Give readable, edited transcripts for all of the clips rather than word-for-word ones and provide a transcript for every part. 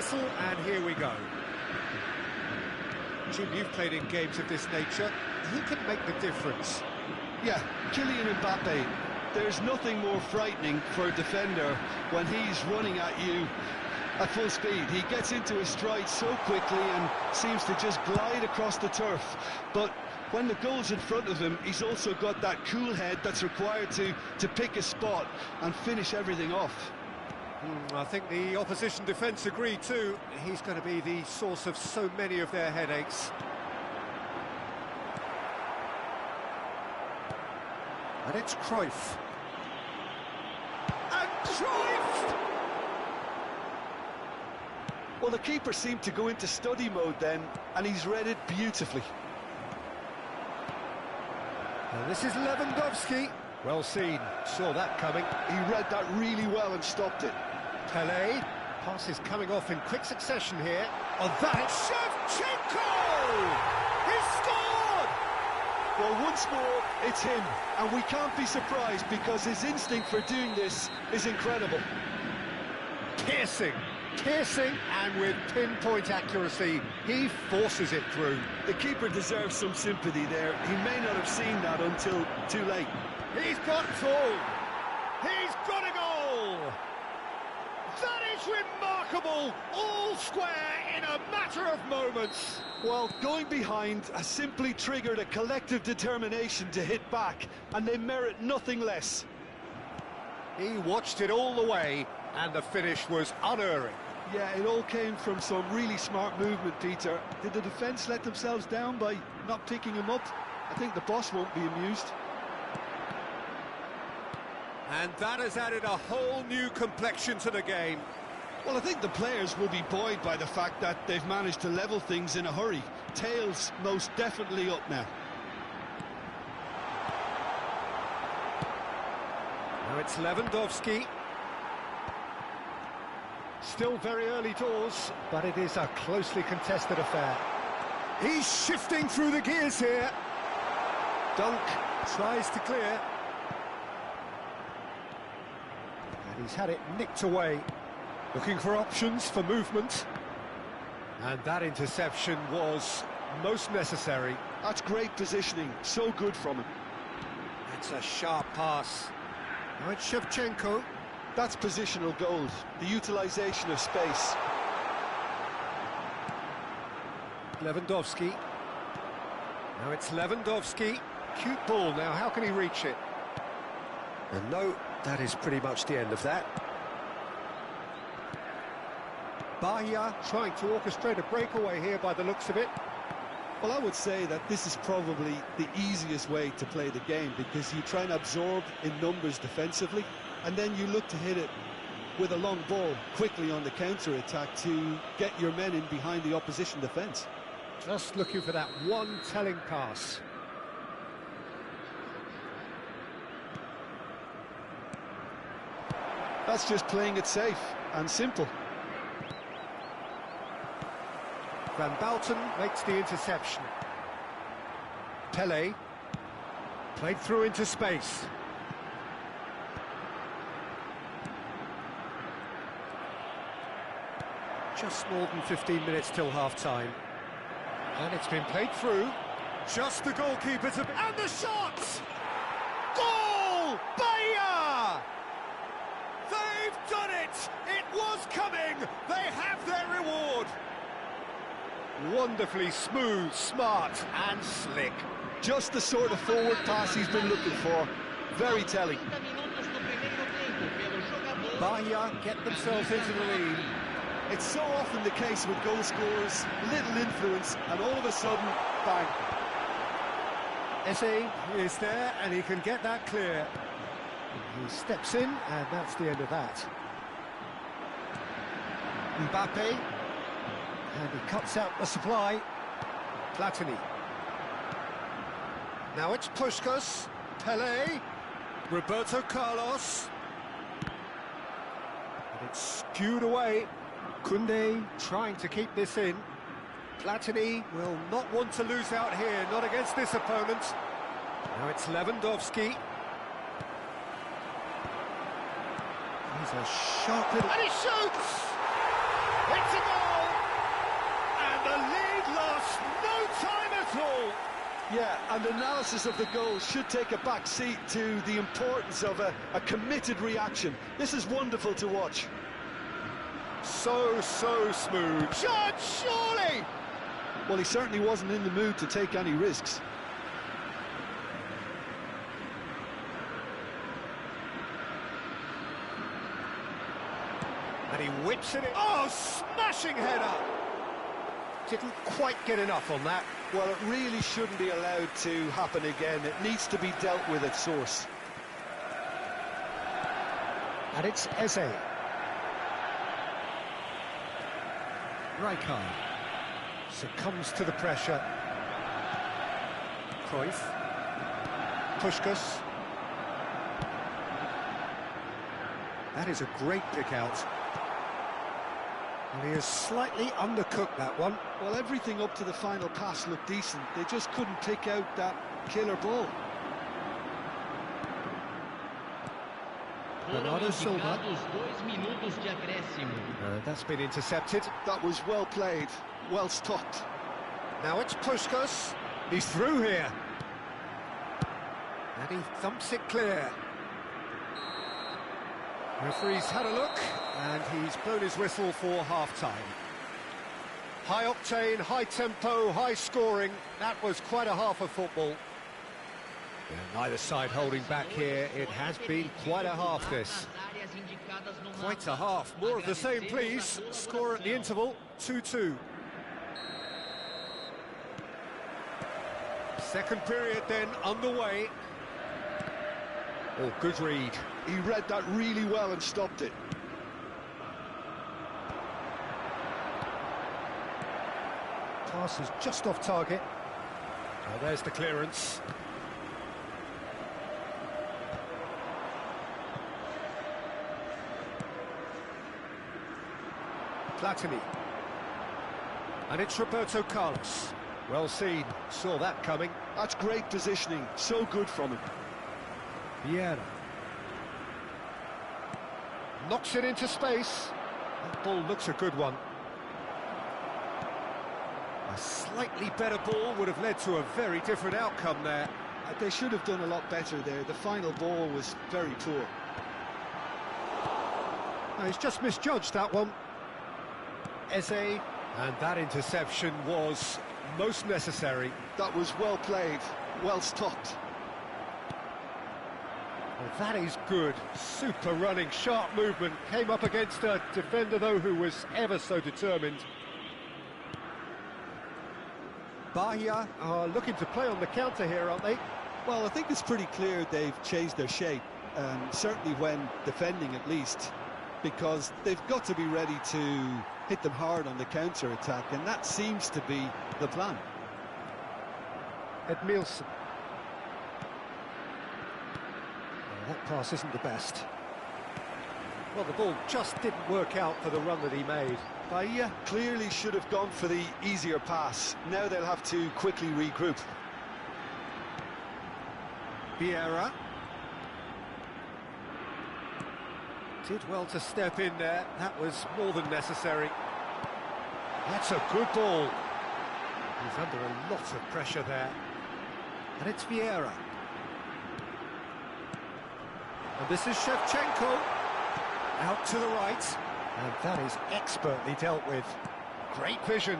whistle, and here we go. Jim, you've played in games of this nature. Who can make the difference? Yeah, Kylian Mbappe. There's nothing more frightening for a defender when he's running at you at full speed. He gets into his stride so quickly and seems to just glide across the turf. But when the goal's in front of him, he's also got that cool head that's required to pick a spot and finish everything off. I think the opposition defence agree too. He's going to be the source of so many of their headaches. And it's Cruyff. And Cruyff! Well, the keeper seemed to go into study mode then, and he's read it beautifully. And this is Lewandowski. Well seen, saw that coming. He read that really well and stopped it. Pelé, passes coming off in quick succession here. Oh, that's Shevchenko! He's scored! Well, once more, it's him, and we can't be surprised because his instinct for doing this is incredible. Piercing, and with pinpoint accuracy, he forces it through. The keeper deserves some sympathy there. He may not have seen that until too late. He's got full. He's got a goal. That is remarkable. All square in a matter of moments. Well, going behind has simply triggered a collective determination to hit back, and they merit nothing less. He watched it all the way, and the finish was unerring. Yeah, it all came from some really smart movement, Peter. Did the defence let themselves down by not picking him up? I think the boss won't be amused. And that has added a whole new complexion to the game. Well, I think the players will be buoyed by the fact that they've managed to level things in a hurry. Tails most definitely up now. Now it's Lewandowski. Still very early doors, but it is a closely contested affair. He's shifting through the gears here. Dunk tries to clear. And he's had it nicked away. Looking for options for movement. And that interception was most necessary. That's great positioning, so good from him. That's a sharp pass. Now it's Shevchenko. That's positional gold, the utilisation of space. Lewandowski. Now it's Lewandowski. Cute ball now, how can he reach it? And no, that is pretty much the end of that. Bahia trying to orchestrate a breakaway here by the looks of it. Well, I would say that this is probably the easiest way to play the game because you try and absorb in numbers defensively and then you look to hit it with a long ball quickly on the counter-attack to get your men in behind the opposition defence. Just looking for that one telling pass. That's just playing it safe and simple. Van Bouten makes the interception. Pelé played through into space. Just more than 15 minutes till half-time. And it's been played through. Just the goalkeeper to... And the shot! Goal! Bahia! They've done it! It was coming! They have their reward! Wonderfully smooth, smart and slick. Just the sort of forward pass he's been looking for. Very telling. Bahia get themselves into the lead. It's so often the case with goal scorers, little influence, and all of a sudden, bang. Eze is there, and he can get that clear. He steps in, and that's the end of that. Mbappe. And he cuts out the supply. Platini. Now it's Puskas. Pelé. Roberto Carlos. And it's skewed away. Koundé trying to keep this in. Platini will not want to lose out here, not against this opponent. Now it's Lewandowski. He's a sharp little... And he shoots! It's a goal! And analysis of the goal should take a back seat to the importance of a committed reaction. This is wonderful to watch. So smooth. Shot, surely! Well, he certainly wasn't in the mood to take any risks. And he whips it in. Oh, smashing header! Didn't quite get enough on that. Well, it really shouldn't be allowed to happen again. It needs to be dealt with at source. And it's Eze. Rijkaard succumbs to the pressure. Cruyff. Puskás. That is a great pick out. And he has slightly undercooked that one. Well, everything up to the final pass looked decent. They just couldn't pick out that killer ball. Bernardo Silva. That's been intercepted. That was well played, well stopped. Now it's Puskás. He's through here. And he thumps it clear. Referee's had a look, and he's blown his whistle for half-time. High octane, high tempo, high scoring. That was quite a half of football. Neither side holding back here. It has been quite a half, this. Quite a half. More of the same, please. Score at the interval, 2-2. Second period then underway. Oh, good read. He read that really well and stopped it. Pass is just off target. Well, there's the clearance. Platini. And it's Roberto Carlos. Well seen, saw that coming. That's great positioning, so good from him. Vieira. Knocks it into space. That ball looks a good one. A slightly better ball would have led to a very different outcome there. They should have done a lot better there. The final ball was very poor. No, he's just misjudged that one. Eze. And that interception was most necessary. That was well played, well stopped. Well, that is good. Super running, sharp movement. Came up against a defender, though, who was ever so determined. Bahia are looking to play on the counter here, aren't they? Well, I think it's pretty clear they've changed their shape, certainly when defending at least, because they've got to be ready to hit them hard on the counter-attack, and that seems to be the plan. Edmilson. That pass isn't the best. Well, the ball just didn't work out for the run that he made. Bahia clearly should have gone for the easier pass. Now they'll have to quickly regroup. Vieira. Did well to step in there. That was more than necessary. That's a good ball. He's under a lot of pressure there. And it's Vieira. And this is Shevchenko. Out to the right. And that is expertly dealt with. Great vision.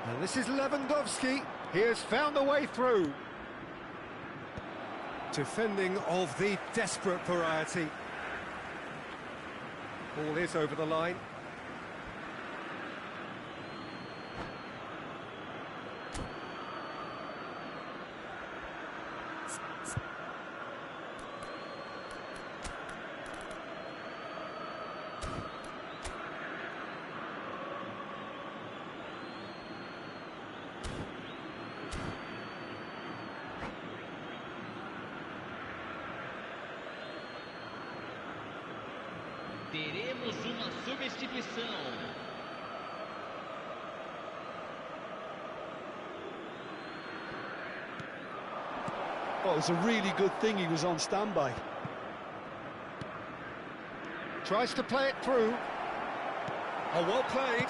And this is Lewandowski. He has found a way through. Defending of the desperate variety. Ball is over the line. Teremos uma substituição. Well, it was a really good thing he was on standby. Tries to play it through. Oh, well played.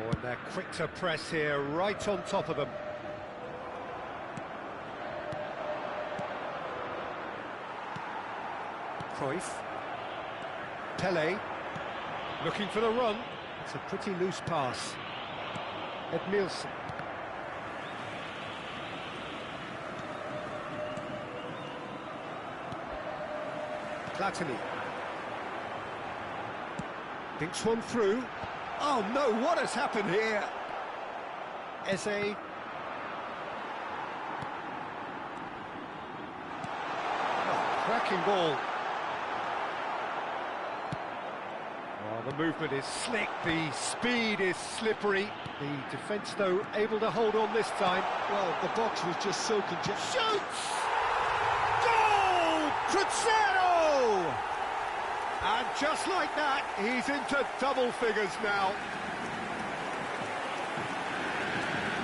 Oh, and they're quick to press here, right on top of them. Cruyff. Pele. Looking for the run. It's a pretty loose pass. Edmilson. Platini. Thinks one through. Oh no, what has happened here? Eze. Oh, cracking ball. Oh, the movement is slick, the speed is slippery. The defence, though, able to hold on this time. Well, the box was just so congested. Shoots! Goal! Crescer! And just like that, he's into double figures now.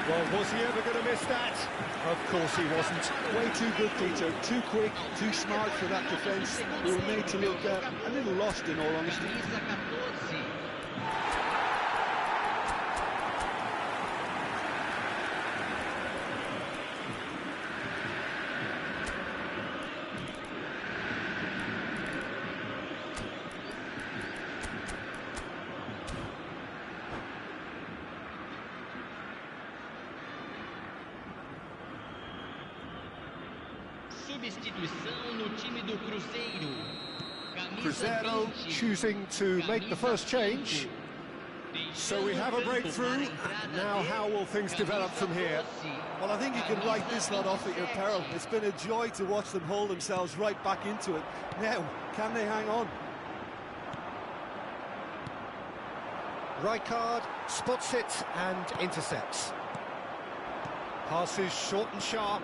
Well, was he ever going to miss that? Of course he wasn't. Way too good, Peter. Too quick, too smart for that defence. We were made to look a little lost, in all honesty. Camisa 14. Substituição no time do Cruzeiro. Camisa Cruzeiro 20. choosing to make the first change. So we have a breakthrough. Now how will things develop from here? Well, I think you can write this lot off at your peril. It's been a joy to watch them hold themselves right back into it. Now, can they hang on? Rijkaard spots it and intercepts. Passes short and sharp.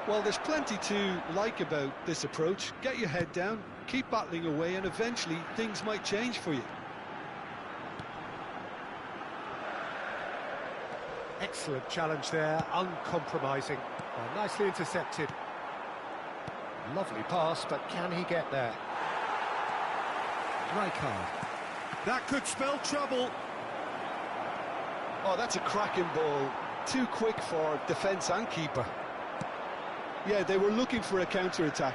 Well, there's plenty to like about this approach. Get your head down, keep battling away, and eventually things might change for you. Excellent challenge there, uncompromising. Well, nicely intercepted. Lovely pass, but can he get there? Rijkaard. That could spell trouble. Oh, that's a cracking ball. Too quick for defence and keeper. Yeah, they were looking for a counter-attack.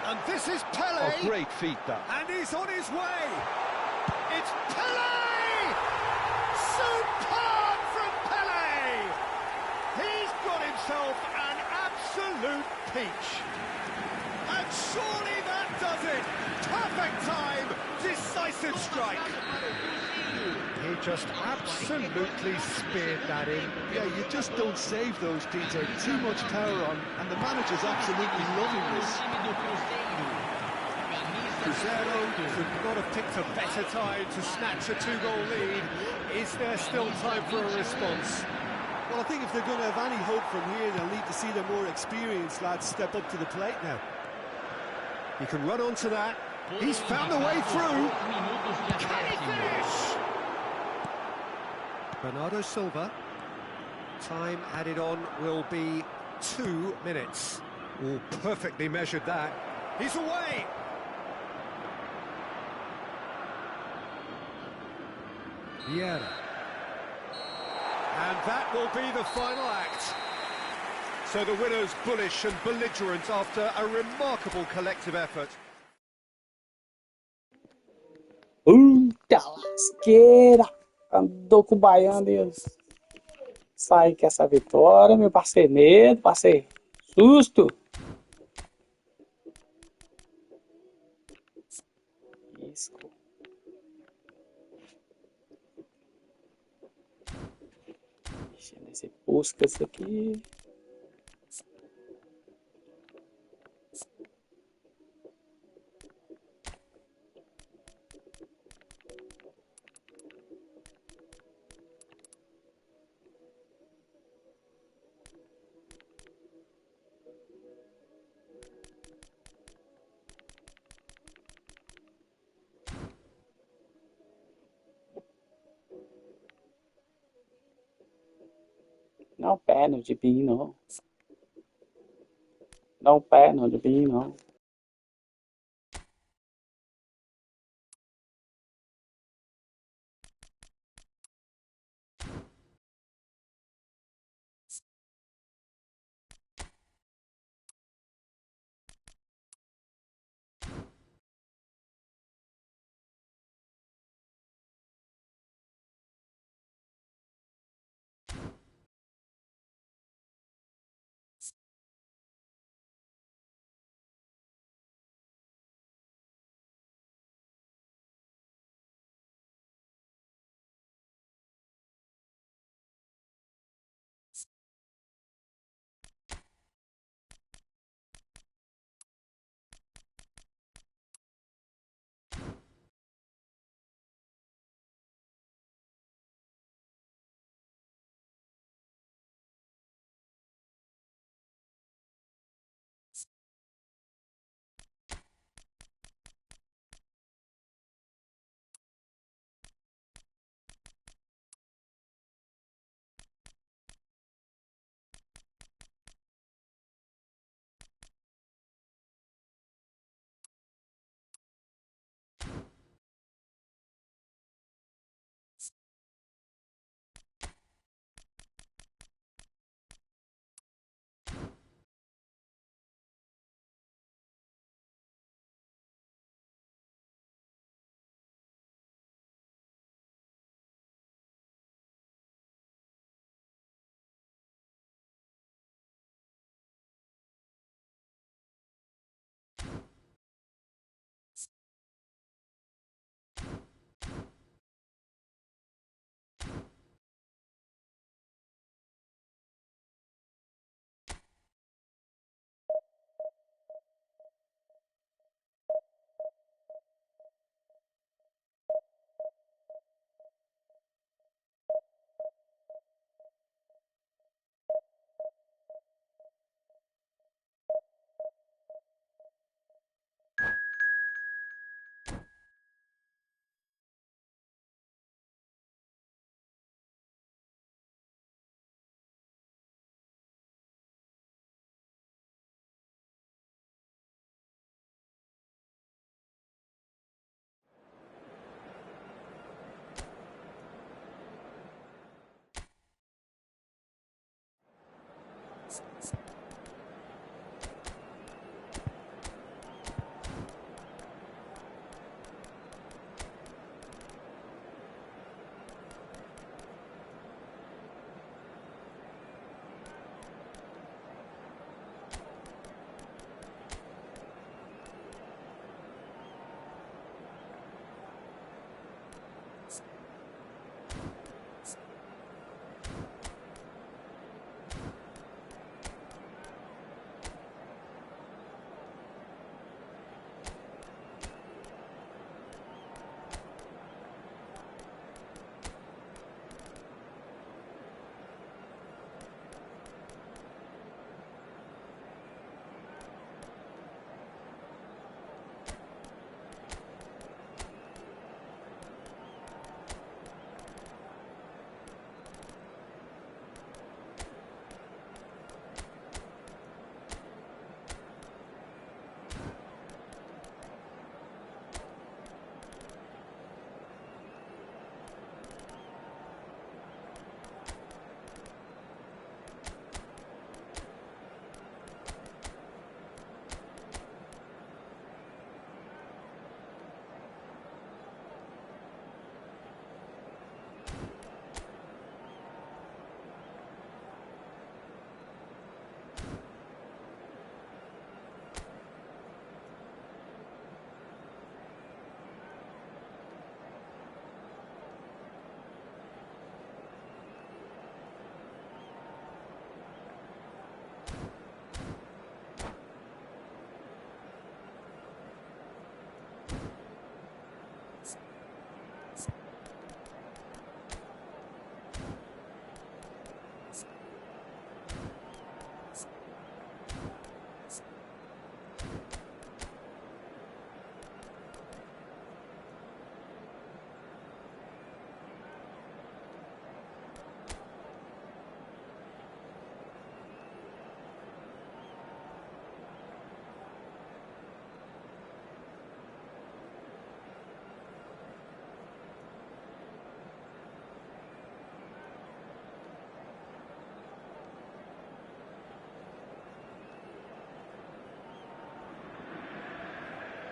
And this is Pele. Oh, great feat, that. And he's on his way. It's Pele! Superb from Pele! He's got himself an absolute peach. And surely that does it. Perfect time, decisive strike. He just absolutely speared that in. Yeah, you just don't save those, Peter. Too much power on, and the manager's absolutely loving this. Cruzeiro could not have picked a better time to snatch a two-goal lead. Is there still time for a response? Well, I think if they're going to have any hope from here, they'll need to see their more experienced lads step up to the plate now. He can run onto that. He's found a way through. Can he finish? Bernardo Silva. Time added on will be 2 minutes. Oh, perfectly measured that. He's away. Vieira. And that will be the final act. So the winners bullish and belligerent after a remarkable collective effort. Lasqueira! Andou com o baiano e sai com essa vitória, meu parceiro. Medo, parceiro. Susto! Isso. Mexendo nesse Puskas aqui. Não pênalti de mim, não. Não pênalti de mim, não.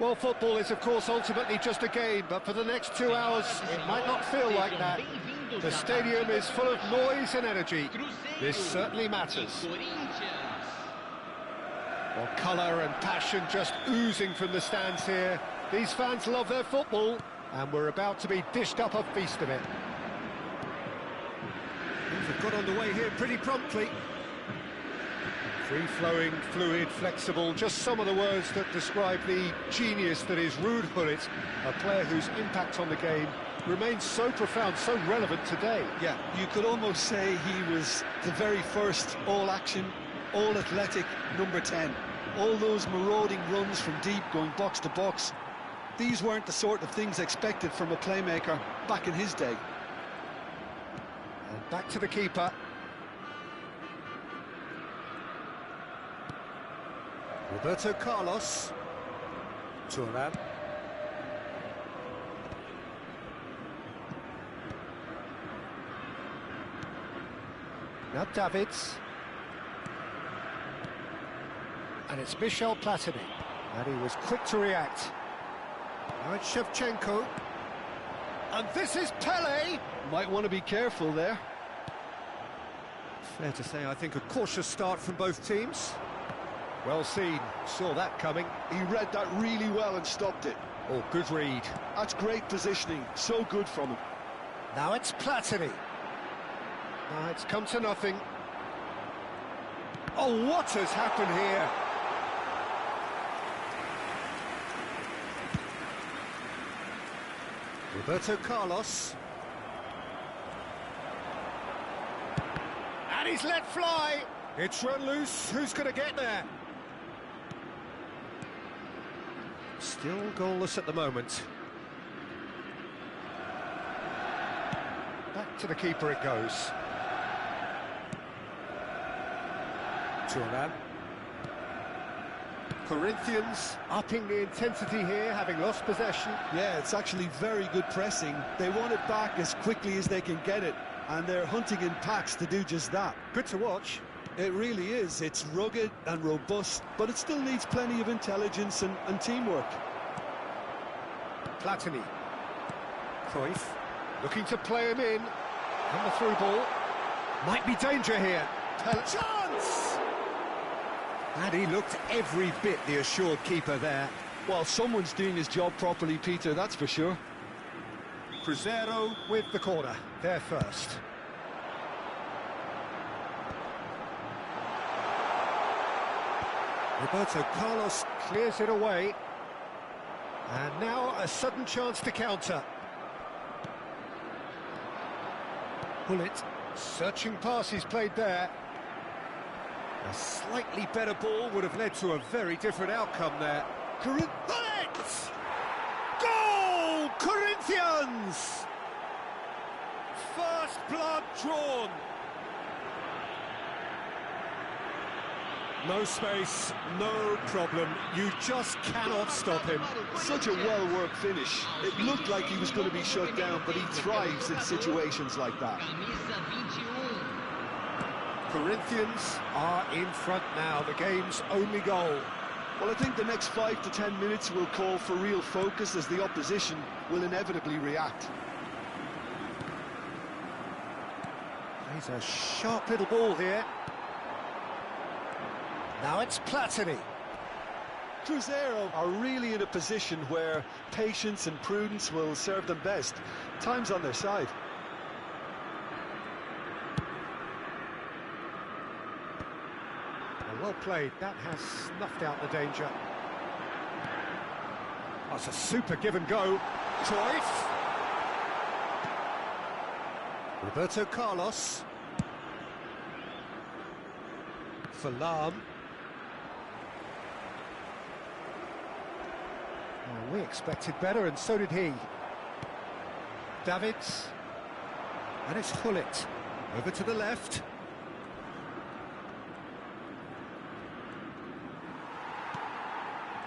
Well, football is, of course, ultimately just a game, but for the next 2 hours, it might not feel like that. The stadium is full of noise and energy. This certainly matters. Well, colour and passion just oozing from the stands here. These fans love their football, and we're about to be dished up a feast of it. Things have got underway here pretty promptly. Free-flowing, fluid, flexible, just some of the words that describe the genius that is Ruud Gullit, a player whose impact on the game remains so profound, so relevant today. Yeah, you could almost say he was the very first all-action, all-athletic number 10. All those marauding runs from deep, going box to box, these weren't the sort of things expected from a playmaker back in his day. And back to the keeper. Roberto Carlos. Thuram. Now Davids. And it's Michel Platini. And he was quick to react. Now it's Shevchenko. And this is Pele. Might want to be careful there. Fair to say, I think a cautious start from both teams. Well seen, saw that coming. He read that really well and stopped it. Oh, good read. That's great positioning, so good from him. Now it's Platini. It's come to nothing. Oh, what has happened here? Roberto Carlos. And he's let fly. It's run loose. Who's going to get there? Still goalless at the moment. Back to the keeper it goes. Thuram. Corinthians upping the intensity here, having lost possession. Yeah, it's actually very good pressing. They want it back as quickly as they can get it, and they're hunting in packs to do just that. Good to watch. It really is. It's rugged and robust, but it still needs plenty of intelligence and teamwork. Platini. Cruyff looking to play him in. And the through ball. Might be danger here. Chance! And he looked every bit the assured keeper there. Well, someone's doing his job properly, Peter, that's for sure. Cruzeiro with the corner. There first. Roberto Carlos clears it away. And now a sudden chance to counter. Gullit searching pass he's played there. A slightly better ball would have led to a very different outcome there. Gullit! Goal! Corinthians! First blood drawn. No space, no problem. You just cannot stop him. Such a well-worked finish. It looked like he was going to be shut down, but he thrives in situations like that. Corinthians are in front now, the game's only goal. Well, I think the next 5 to 10 minutes will call for real focus as the opposition will inevitably react. He's a sharp little ball here. Now it's Platini. Cruzeiro are really in a position where patience and prudence will serve them best. Time's on their side. Well played, that has snuffed out the danger. That's a super give and go. Cruyff. Roberto Carlos. For Lahm. Oh, we expected better, and so did he. Davids. And it's Gullit. Over to the left.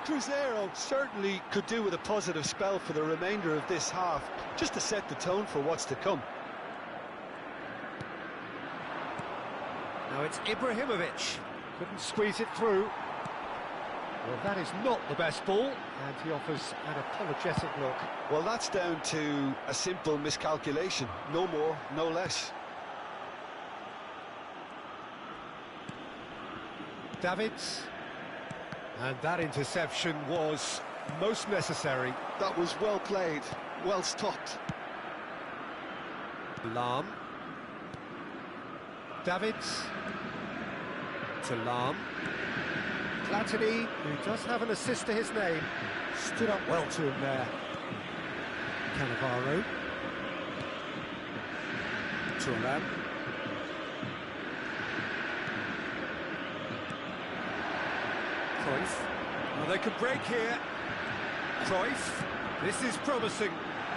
Cruzeiro certainly could do with a positive spell for the remainder of this half, just to set the tone for what's to come. Now it's Ibrahimovic. Couldn't squeeze it through. Well, that is not the best ball, and he offers an apologetic look. Well, that's down to a simple miscalculation. No more, no less. Davids. And that interception was most necessary. That was well played, well stopped. Lam. Davids. To Lam. Platini, who does have an assist to his name, stood up well to him there. Cannavaro. Turan. Cruyff. Well, they could break here. Cruyff. This is promising.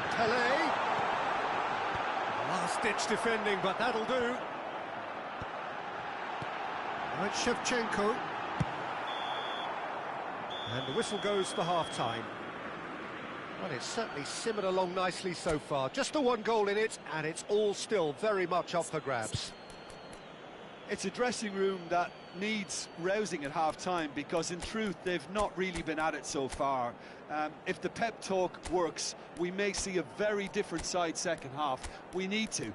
Pelé. Last-ditch defending, but that'll do. Right, Shevchenko. And the whistle goes for half-time. Well, it's certainly simmered along nicely so far. Just the one goal in it, and it's all still very much up for grabs. It's a dressing room that needs rousing at half-time, because in truth they've not really been at it so far. If the pep talk works, we may see a very different side second half. We need to.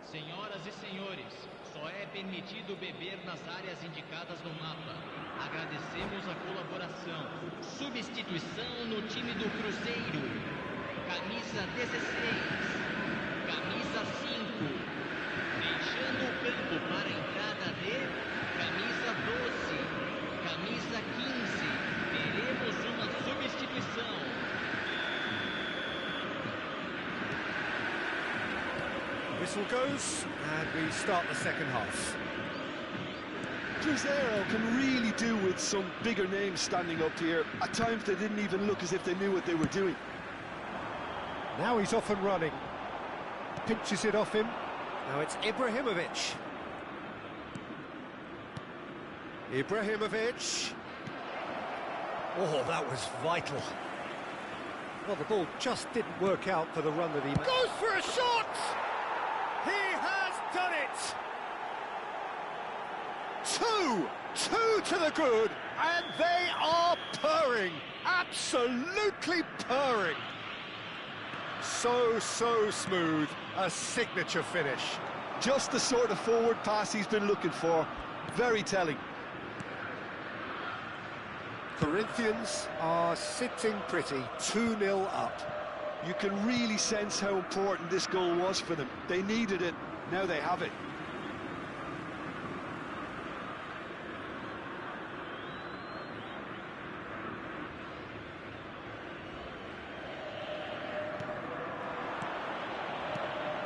Senhoras e senhores, só é permitido beber nas áreas indicadas no mapa. Agradecemos a colaboração. Substituição no time do Cruzeiro. Camisa 16. Camisa 5. Deixando o campo para a entrada de camisa 12. Camisa 15. Teremos uma substituição. Whistle goes, and we start the second half. Cruzeiro can really do with some bigger names standing up here. At times they didn't even look as if they knew what they were doing. Now he's off and running. Pinches it off him. Now it's Ibrahimovic. Ibrahimovic. Oh, that was vital. Well, the ball just didn't work out for the run that he made. Goes for a shot! He has done it! Two to the good, and they are purring, absolutely purring. So smooth, a signature finish. Just the sort of forward pass he's been looking for. Very telling. Corinthians are sitting pretty, 2-0 up. You can really sense how important this goal was for them. They needed it, now they have it.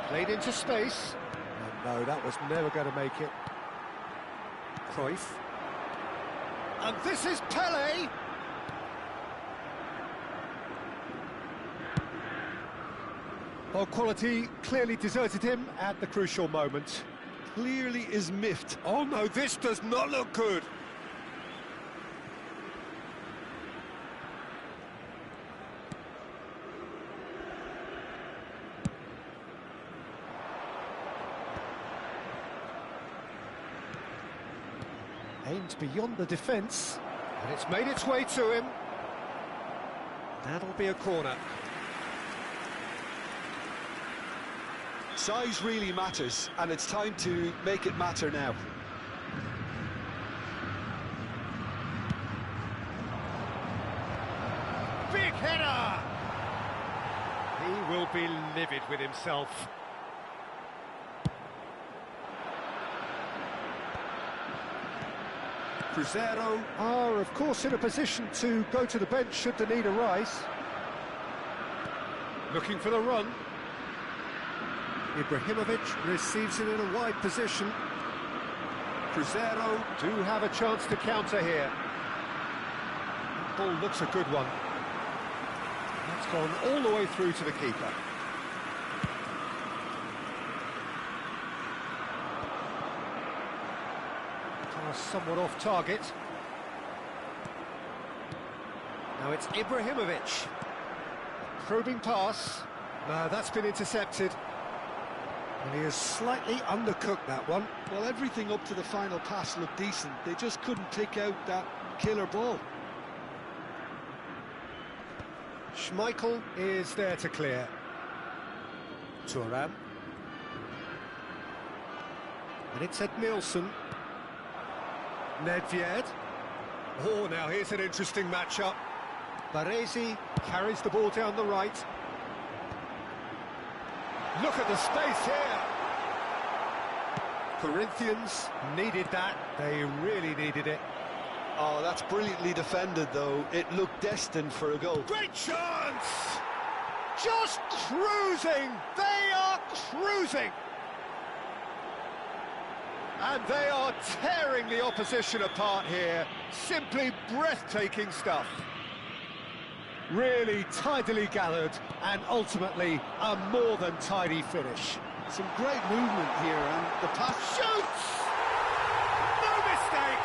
Played into space. Oh, no, that was never going to make it. Cruyff. And this is Pelé! Well, quality clearly deserted him at the crucial moment. Clearly is miffed. Oh no, this does not look good. Aimed beyond the defence, and it's made its way to him. That'll be a corner. Size really matters, and it's time to make it matter now. Big header! He will be livid with himself. Cruzeiro are, of course, in a position to go to the bench should the need arise. Looking for the run. Ibrahimovic receives it in a wide position. Cruzeiro do have a chance to counter here. Ball looks a good one. That's gone all the way through to the keeper. Somewhat off target. Now it's Ibrahimovic. Probing pass. That's been intercepted. And he has slightly undercooked that one. Well, everything up to the final pass looked decent. They just couldn't pick out that killer ball. Schmeichel is there to clear. Thuram. And it's Ed Nielsen. Nedved. Oh, now here's an interesting matchup. Baresi carries the ball down the right. Look at the space here. Corinthians needed that. They really needed it. Oh, that's brilliantly defended, though. It looked destined for a goal. Great chance! Just cruising! They are cruising! And they are tearing the opposition apart here. Simply breathtaking stuff. Really tidily gathered and ultimately a more than tidy finish. Some great movement here, and the pass shoots! No mistake!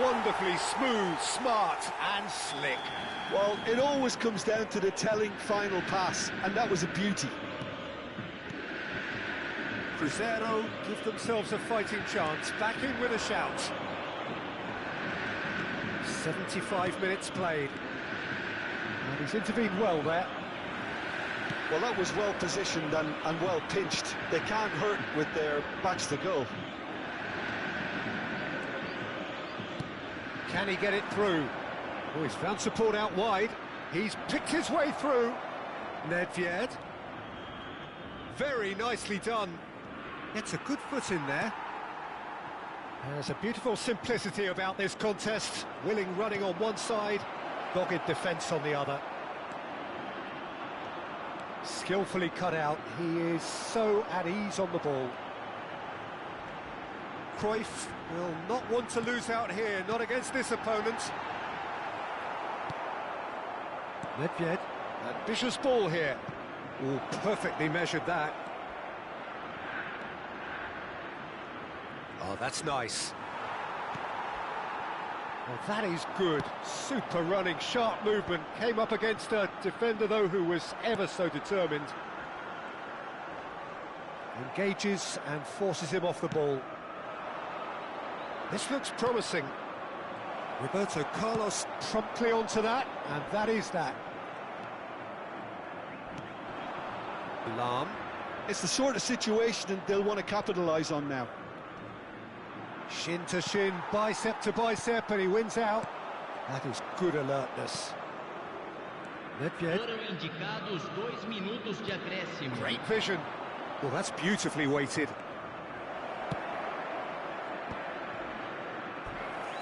Wonderfully smooth, smart and slick. Well, it always comes down to the telling final pass, and that was a beauty. Cruzeiro give themselves a fighting chance, back in with a shout. 75 minutes played. And he's intervened well there. Well, that was well positioned and well pinched. They can't hurt with their backs to goal. Can he get it through? Oh, he's found support out wide. He's picked his way through. Nedved. Very nicely done. Gets a good foot in there. There's a beautiful simplicity about this contest. Willing running on one side, dogged defence on the other. Skillfully cut out. He is so at ease on the ball. Cruyff will not want to lose out here, not against this opponent. Nedved, ambitious ball here. Oh, perfectly measured that. Oh, that's nice. Well, that is good. Super running, sharp movement. Came up against a defender, though, who was ever so determined. Engages and forces him off the ball. This looks promising. Roberto Carlos promptly onto that, and that is that. Lahm. It's the sort of situation that they'll want to capitalise on now. Shin to shin, bicep to bicep, and he wins out. That is good alertness. Nedved. Foram indicados 2 minutos de acréscimo. Great vision. Well, that's beautifully weighted.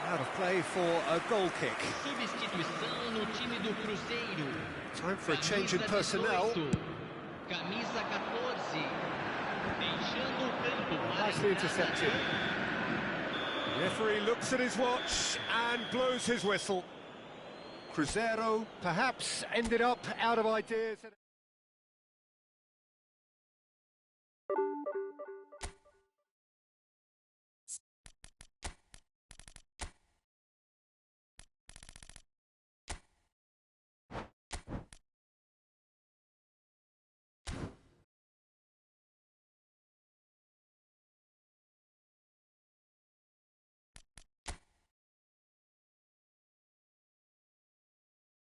Out of play for a goal kick. Substituição no time do Cruzeiro. Time for a change in personnel. Camisa 14. Deixando o campo. Nicely intercepted. The referee looks at his watch and blows his whistle. Cruzeiro perhaps ended up out of ideas.